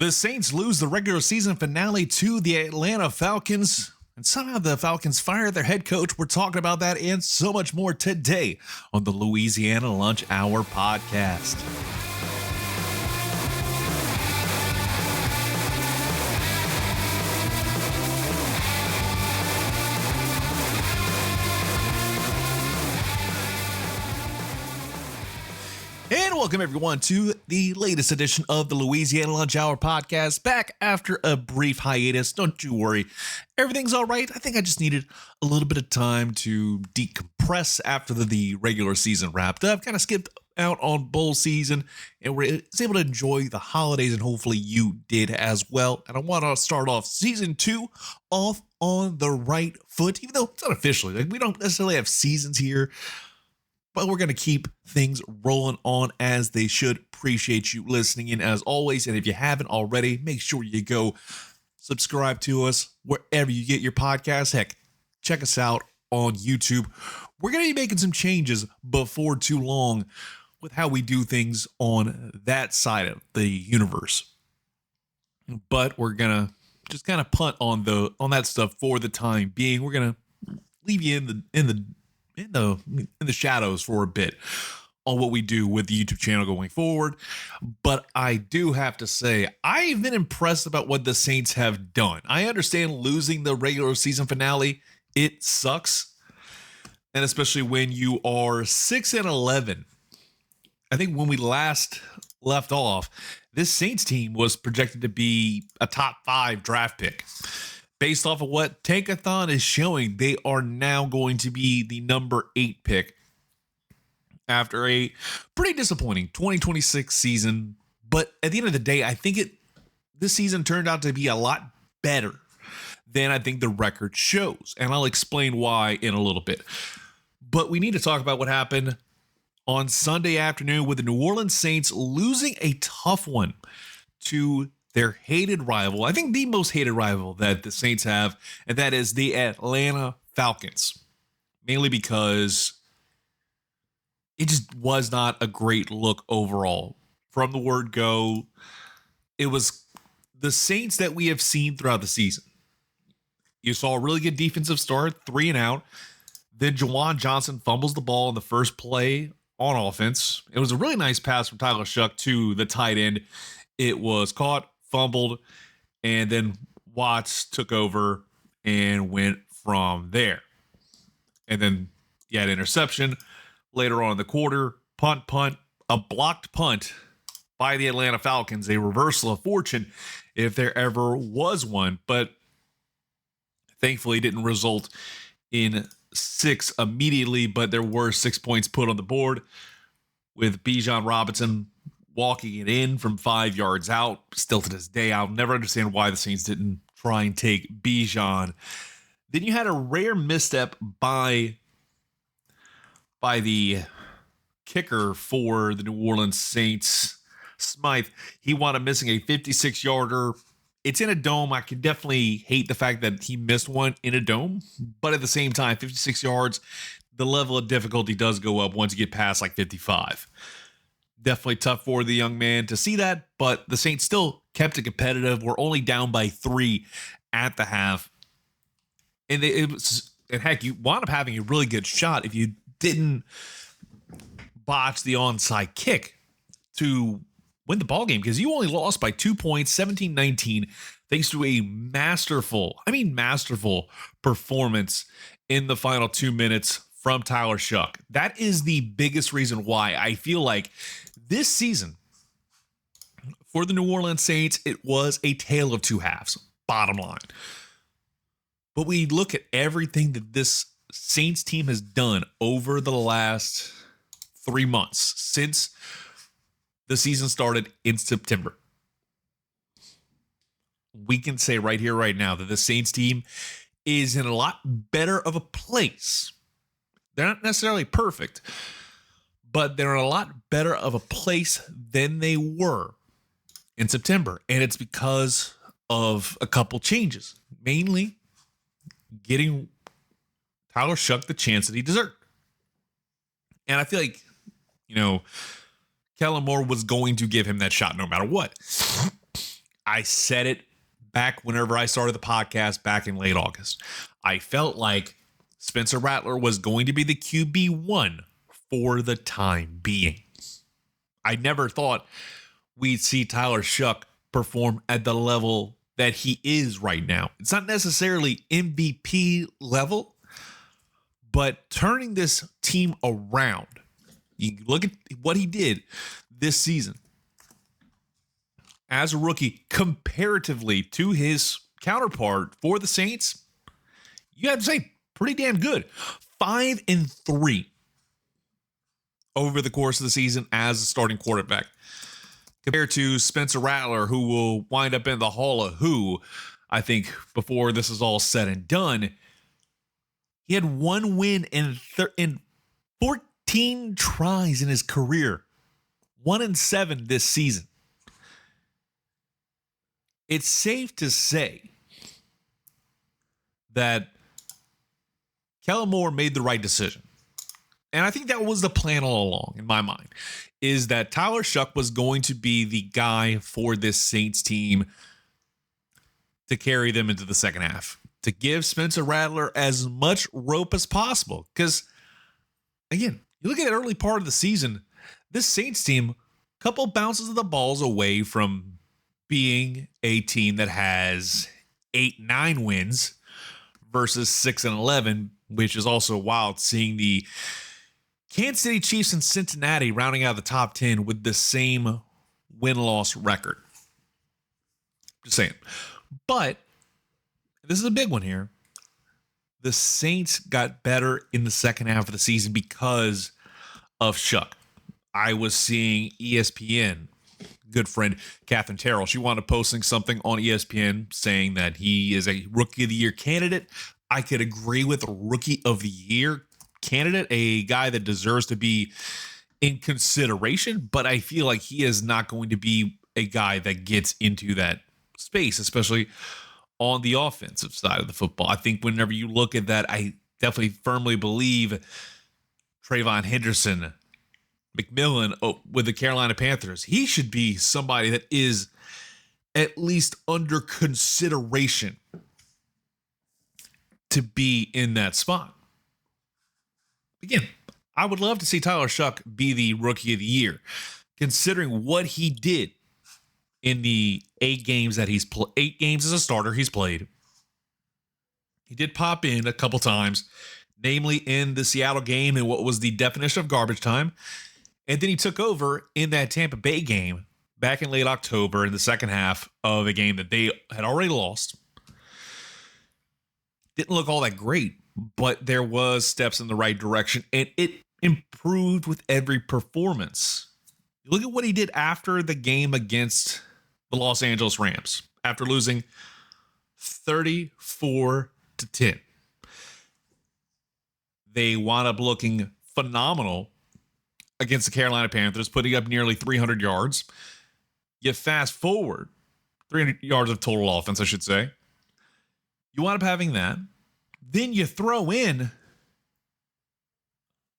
The Saints lose the regular season finale to the Atlanta Falcons, and somehow the Falcons fire their head coach. We're talking about that and so much more today on the Louisiana Lunch Hour podcast. And welcome everyone to the latest edition of the Louisiana Lunch Hour podcast, back after a brief hiatus. Don't you worry, everything's all right. I think I just needed a little bit of time to decompress after the regular season wrapped up. Kind of skipped out on bowl season and was able to enjoy the holidays, and hopefully you did as well. And I want to start off season 2 off on the right foot, even though it's not officially, like, we don't necessarily have seasons here. But we're going to keep things rolling on as they should. Appreciate you listening in as always. And if you haven't already, make sure you go subscribe to us wherever you get your podcasts. Heck, check us out on YouTube. We're going to be making some changes before too long with how we do things on that side of the universe. But we're going to just kind of punt on that stuff for the time being. We're going to leave you in the shadows for a bit on what we do with the YouTube channel going forward. But I do have to say, I've been impressed about what the Saints have done. I understand losing the regular season finale, it sucks. And especially when you are 6-11. I think when we last left off, this Saints team was projected to be a top 5 draft pick. Based off of what Tankathon is showing, they are now going to be the number 8 pick after a pretty disappointing 2026 season. But at the end of the day, I think this season turned out to be a lot better than I think the record shows. And I'll explain why in a little bit. But we need to talk about what happened on Sunday afternoon with the New Orleans Saints losing a tough one to their hated rival, I think the most hated rival that the Saints have, and that is the Atlanta Falcons. Mainly because it just was not a great look overall. From the word go, it was the Saints that we have seen throughout the season. You saw a really good defensive start, 3 and out. Then Juwan Johnson fumbles the ball in the first play on offense. It was a really nice pass from Tyler Shuck to the tight end. It was caught, fumbled, and then Watts took over and went from there. And then you had interception later on in the quarter, punt, a blocked punt by the Atlanta Falcons, a reversal of fortune if there ever was one, but thankfully didn't result in 6 immediately, but there were 6 points put on the board with Bijan Robinson walking it in from 5 yards out. Still to this day, I'll never understand why the Saints didn't try and take Bijan. Then you had a rare misstep by the kicker for the New Orleans Saints, Smythe. He wound up missing a 56-yarder. It's in a dome. I can definitely hate the fact that he missed one in a dome, but at the same time, 56 yards, the level of difficulty does go up once you get past like 55. Definitely tough for the young man to see that, but the Saints still kept it competitive. We're only down by 3 at the half. And heck, you wound up having a really good shot if you didn't botch the onside kick to win the ball game, because you only lost by 2 points, 17-19, thanks to a masterful performance in the final 2 minutes from Tyler Shuck. That is the biggest reason why I feel like this season for the New Orleans Saints, it was a tale of 2 halves, bottom line. But we look at everything that this Saints team has done over the last 3 months since the season started in September. We can say right here, right now, that the Saints team is in a lot better of a place. They're not necessarily perfect, but they're in a lot better of a place than they were in September. And it's because of a couple changes, mainly getting Tyler Shuck the chance that he deserved. And I feel like, Kellen Moore was going to give him that shot no matter what. I said it back whenever I started the podcast back in late August. I felt like Spencer Rattler was going to be the QB1 for the time being. I never thought we'd see Tyler Shuck perform at the level that he is right now. It's not necessarily MVP level, but turning this team around. You look at what he did this season as a rookie comparatively to his counterpart for the Saints. You have to say pretty damn good. 5-3 over the course of the season as a starting quarterback, compared to Spencer Rattler, who will wind up in the Hall of Who, I think, before this is all said and done. He had one win in 14 tries in his career. 1-7 this season. It's safe to say that Kellen Moore made the right decision. And I think that was the plan all along, in my mind, is that Tyler Shuck was going to be the guy for this Saints team to carry them into the second half, to give Spencer Rattler as much rope as possible. Because, again, you look at the early part of the season, this Saints team, a couple bounces of the balls away from being a team that has 8-9 wins versus 6-11, which is also wild, seeing the Kansas City Chiefs and Cincinnati rounding out the top 10 with the same win-loss record. Just saying. But this is a big one here. The Saints got better in the second half of the season because of Shuck. I was seeing ESPN, good friend Catherine Terrell. She wound up posting something on ESPN saying that he is a Rookie of the Year candidate. I could agree with Rookie of the Year candidate, a guy that deserves to be in consideration, but I feel like he is not going to be a guy that gets into that space, especially on the offensive side of the football. I think whenever you look at that, I definitely firmly believe Trayvon Henderson, McMillan with the Carolina Panthers, he should be somebody that is at least under consideration to be in that spot. Again, I would love to see Tyler Shuck be the Rookie of the Year, considering what he did in the 8 games that 8 games as a starter he's played. He did pop in a couple times, namely in the Seattle game and what was the definition of garbage time. And then he took over in that Tampa Bay game back in late October in the second half of a game that they had already lost. Didn't look all that great, but there was steps in the right direction, and it improved with every performance. Look at what he did after the game against the Los Angeles Rams, after losing 34-10. They wound up looking phenomenal against the Carolina Panthers, putting up nearly 300 yards. You fast forward, 300 yards of total offense, I should say. You wind up having that. Then you throw in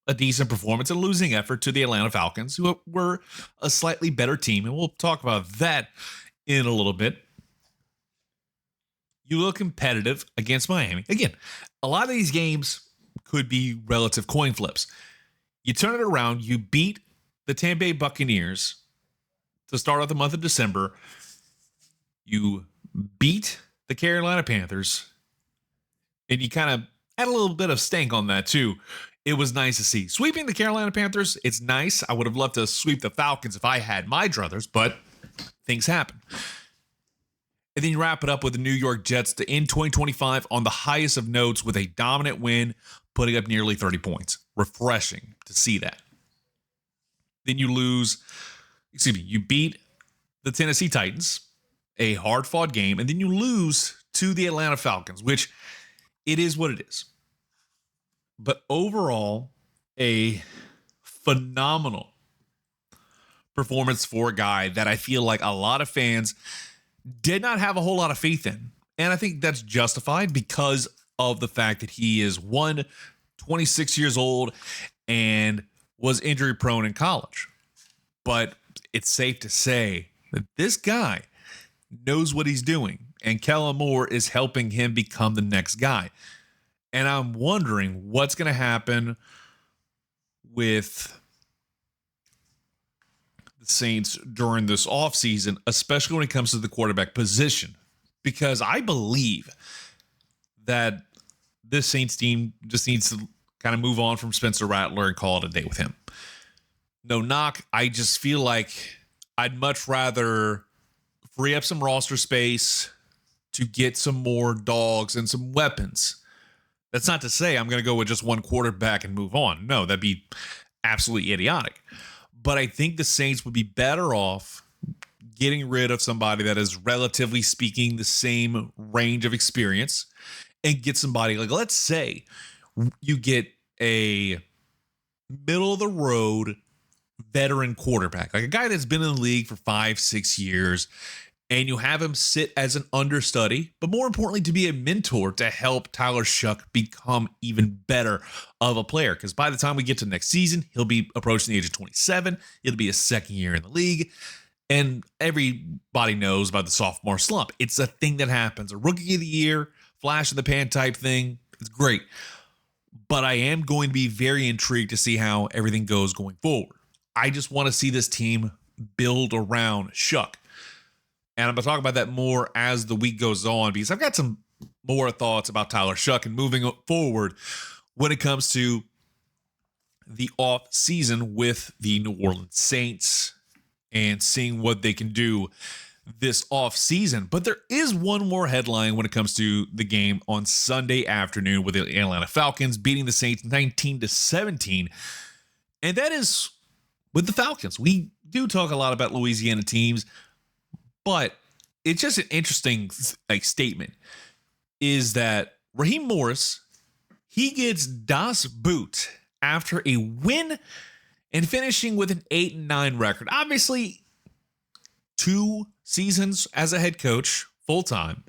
a decent performance, a losing effort to the Atlanta Falcons, who were a slightly better team. And we'll talk about that in a little bit. You look competitive against Miami. Again, a lot of these games could be relative coin flips. You turn it around, you beat the Tampa Bay Buccaneers to start out the month of December. You beat the Carolina Panthers, and you kind of add a little bit of stank on that too. It was nice to see. Sweeping the Carolina Panthers, it's nice. I would have loved to sweep the Falcons if I had my druthers, but things happen. And then you wrap it up with the New York Jets to end 2025 on the highest of notes with a dominant win, putting up nearly 30 points. Refreshing to see that. Then you you beat the Tennessee Titans, a hard-fought game, and then you lose to the Atlanta Falcons, which it is what it is. But overall, a phenomenal performance for a guy that I feel like a lot of fans did not have a whole lot of faith in. And I think that's justified because of the fact that he is 26 years old and was injury prone in college. But it's safe to say that this guy knows what he's doing, and Kellen Moore is helping him become the next guy. And I'm wondering what's going to happen with the Saints during this offseason, especially when it comes to the quarterback position, because I believe that this Saints team just needs to kind of move on from Spencer Rattler and call it a day with him. No knock. I just feel like I'd much rather free up some roster space to get some more dogs and some weapons. That's not to say I'm going to go with just one quarterback and move on. No, that'd be absolutely idiotic. But I think the Saints would be better off getting rid of somebody that is, relatively speaking, the same range of experience, and get somebody like, let's say you get a middle of the road veteran quarterback, like a guy that's been in the league for 5-6 years, and you have him sit as an understudy, but more importantly, to be a mentor to help Tyler Shuck become even better of a player. Because by the time we get to next season, he'll be approaching the age of 27. It'll be his second year in the league. And everybody knows about the sophomore slump. It's a thing that happens. A rookie of the year, flash in the pan type thing. It's great. But I am going to be very intrigued to see how everything goes going forward. I just want to see this team build around Shuck. And I'm going to talk about that more as the week goes on, because I've got some more thoughts about Tyler Shuck and moving forward when it comes to the off season with the New Orleans Saints and seeing what they can do this off season. But there is one more headline when it comes to the game on Sunday afternoon with the Atlanta Falcons beating the Saints 19-17. And that is with the Falcons. We do talk a lot about Louisiana teams, but it's just an interesting statement is that Raheem Morris, he gets Das Boot after a win and finishing with an 8-9 record. Obviously, 2 seasons as a head coach full-time.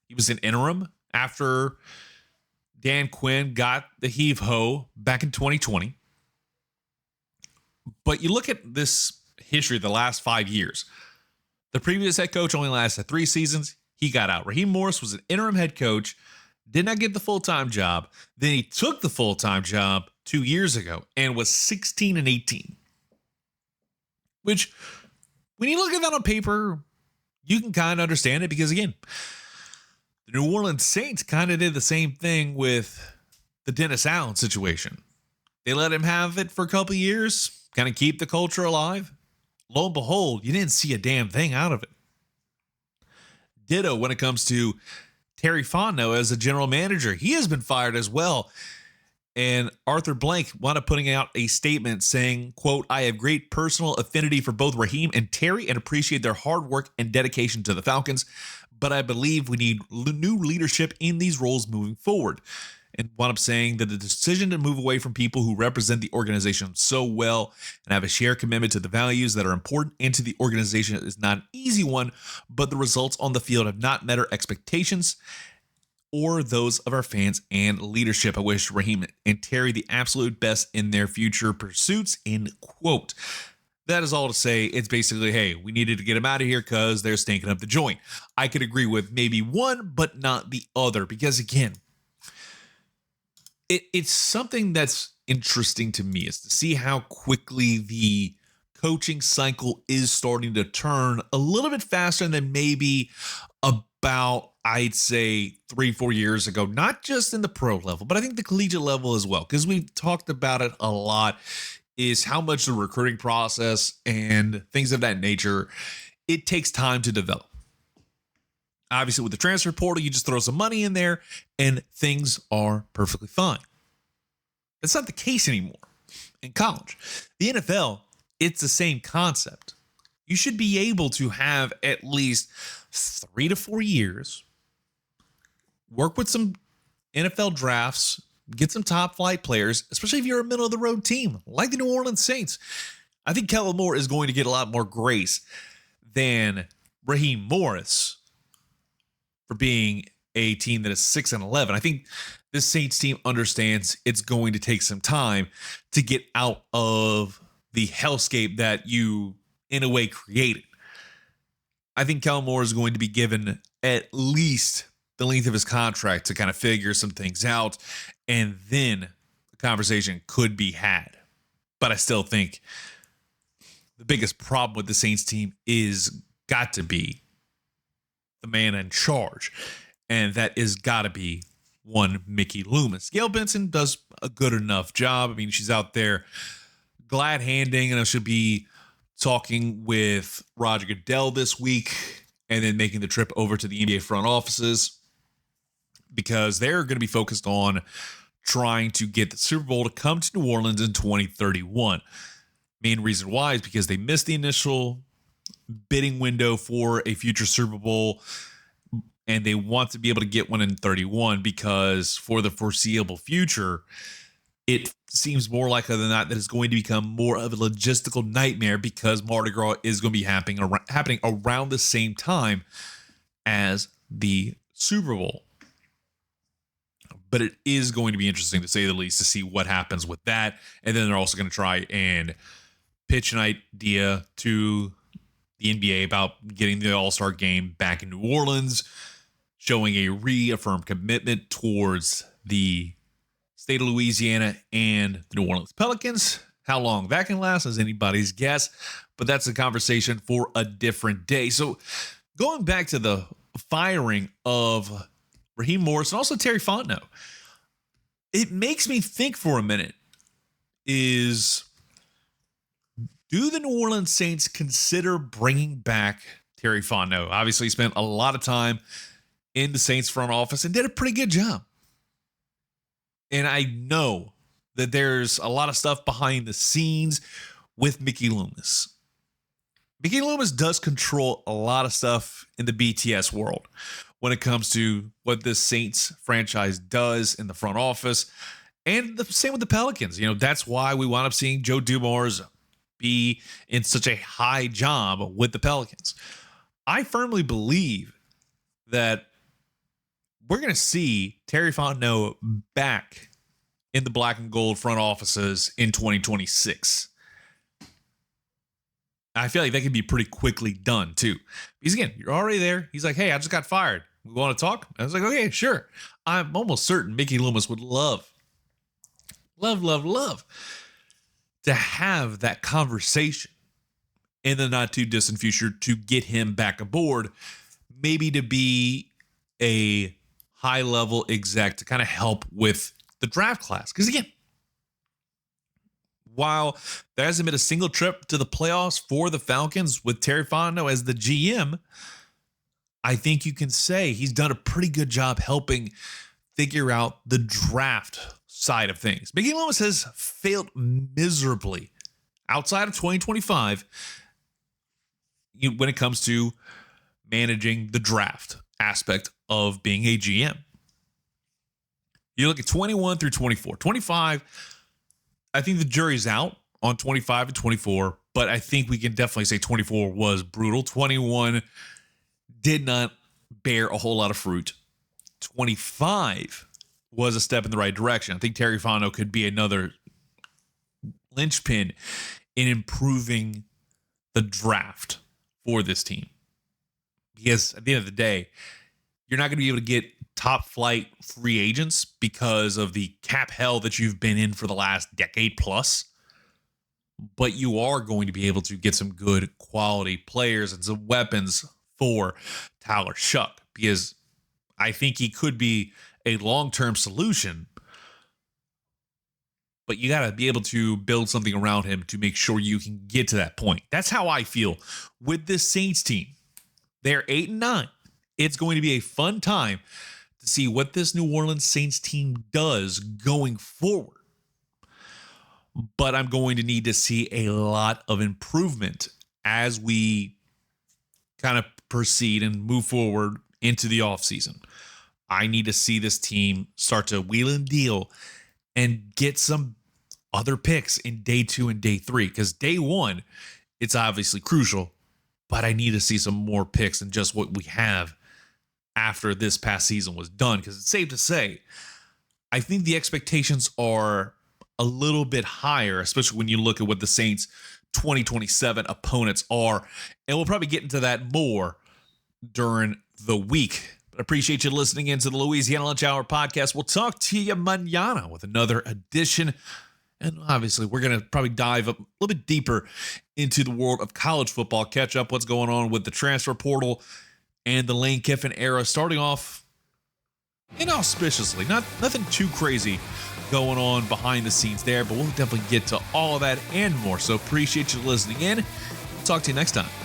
He was an interim after Dan Quinn got the heave-ho back in 2020. But you look at this history of the last 5 years. The previous head coach only lasted 3 seasons. He got out. Raheem Morris was an interim head coach, did not get the full-time job. Then he took the full-time job 2 years ago and was 16-18. Which, when you look at that on paper, you can kind of understand it because, again, the New Orleans Saints kind of did the same thing with the Dennis Allen situation. They let him have it for a couple of years, kind of keep the culture alive. Lo and behold, you didn't see a damn thing out of it. Ditto when it comes to Terry Fontenot as a general manager. He has been fired as well. And Arthur Blank wound up putting out a statement saying, quote, "I have great personal affinity for both Raheem and Terry and appreciate their hard work and dedication to the Falcons, but I believe we need new leadership in these roles moving forward." And wound up saying that the decision to move away from people who represent the organization so well and have a shared commitment to the values that are important into the organization is not an easy one, but the results on the field have not met our expectations or those of our fans and leadership. I wish Raheem and Terry the absolute best in their future pursuits, end quote. That is all to say, it's basically, hey, we needed to get them out of here because they're stinking up the joint. I could agree with maybe one, but not the other, because again, it's something that's interesting to me is to see how quickly the coaching cycle is starting to turn a little bit faster than maybe about, I'd say, 3-4 years ago, not just in the pro level, but I think the collegiate level as well, because we've talked about it a lot, is how much the recruiting process and things of that nature, it takes time to develop. Obviously, with the transfer portal, you just throw some money in there and things are perfectly fine. That's not the case anymore in college. The NFL, it's the same concept. You should be able to have at least 3 to 4 years, work with some NFL drafts, get some top flight players, especially if you're a middle of the road team like the New Orleans Saints. I think Kellen Moore is going to get a lot more grace than Raheem Morris for being a team that is 6-11. I think this Saints team understands it's going to take some time to get out of the hellscape that you, in a way, created. I think Kellen Moore is going to be given at least the length of his contract to kind of figure some things out, and then the conversation could be had. But I still think the biggest problem with the Saints team is got to be the man in charge, and that is got to be one Mickey Loomis. Gail Benson does a good enough job. I mean, she's out there glad handing, and she'll be talking with Roger Goodell this week and then making the trip over to the NBA front offices because they're going to be focused on trying to get the Super Bowl to come to New Orleans in 2031. Main reason why is because they missed the initial bidding window for a future Super Bowl, and they want to be able to get one in 31 because for the foreseeable future, it seems more likely than not that it's going to become more of a logistical nightmare because Mardi Gras is going to be happening around the same time as the Super Bowl. But it is going to be interesting, to say the least, to see what happens with that. And then they're also going to try and pitch an idea to the NBA about getting the All-Star game back in New Orleans, showing a reaffirmed commitment towards the state of Louisiana and the New Orleans Pelicans. How long that can last is anybody's guess, but that's a conversation for a different day. So going back to the firing of Raheem Morris and also Terry Fontenot, it makes me think for a minute is, do the New Orleans Saints consider bringing back Terry Fontenot? Obviously, he spent a lot of time in the Saints front office and did a pretty good job. And I know that there's a lot of stuff behind the scenes with Mickey Loomis. Mickey Loomis does control a lot of stuff in the BTS world when it comes to what this Saints franchise does in the front office. And the same with the Pelicans. You know, that's why we wound up seeing Joe Dumars be in such a high job with the Pelicans. I firmly believe that we're going to see Terry Fontenot back in the black and gold front offices in 2026. I feel like that could be pretty quickly done too. Because again, you're already there. He's like, hey, I just got fired. We want to talk? I was like, okay, sure. I'm almost certain Mickey Loomis would love to have that conversation in the not too distant future to get him back aboard, maybe to be a high level exec to kind of help with the draft class. Because again, while there hasn't been a single trip to the playoffs for the Falcons with Terry Fontenot as the GM, I think you can say he's done a pretty good job helping figure out the draft side of things. Mickey Loomis has failed miserably outside of 2025 when it comes to managing the draft aspect of being a GM. You look at 21 through 24. 25, I think the jury's out on 25 and 24, but I think we can definitely say 24 was brutal. 21 did not bear a whole lot of fruit. 25 was a step in the right direction. I think Terry Fontenot could be another linchpin in improving the draft for this team. Because at the end of the day, you're not going to be able to get top flight free agents because of the cap hell that you've been in for the last decade plus. But you are going to be able to get some good quality players and some weapons for Tyler Shuck, because I think he could be a long-term solution, but you got to be able to build something around him to make sure you can get to that point. That's how I feel with this Saints team. They're 8-9. It's going to be a fun time to see what this New Orleans Saints team does going forward. But I'm going to need to see a lot of improvement as we kind of proceed and move forward into the offseason. I need to see this team start to wheel and deal and get some other picks in day 2 and day 3. Because day 1, it's obviously crucial, but I need to see some more picks than just what we have after this past season was done. Because it's safe to say, I think the expectations are a little bit higher, especially when you look at what the Saints 2027 opponents are. And we'll probably get into that more during the week. But I appreciate you listening into the Louisiana Lunch Hour podcast. We'll talk to you mañana with another edition. And obviously, we're going to probably dive a little bit deeper into the world of college football, catch up what's going on with the transfer portal and the Lane Kiffin era, starting off inauspiciously. Nothing too crazy going on behind the scenes there, but we'll definitely get to all of that and more. So appreciate you listening in. Talk to you next time.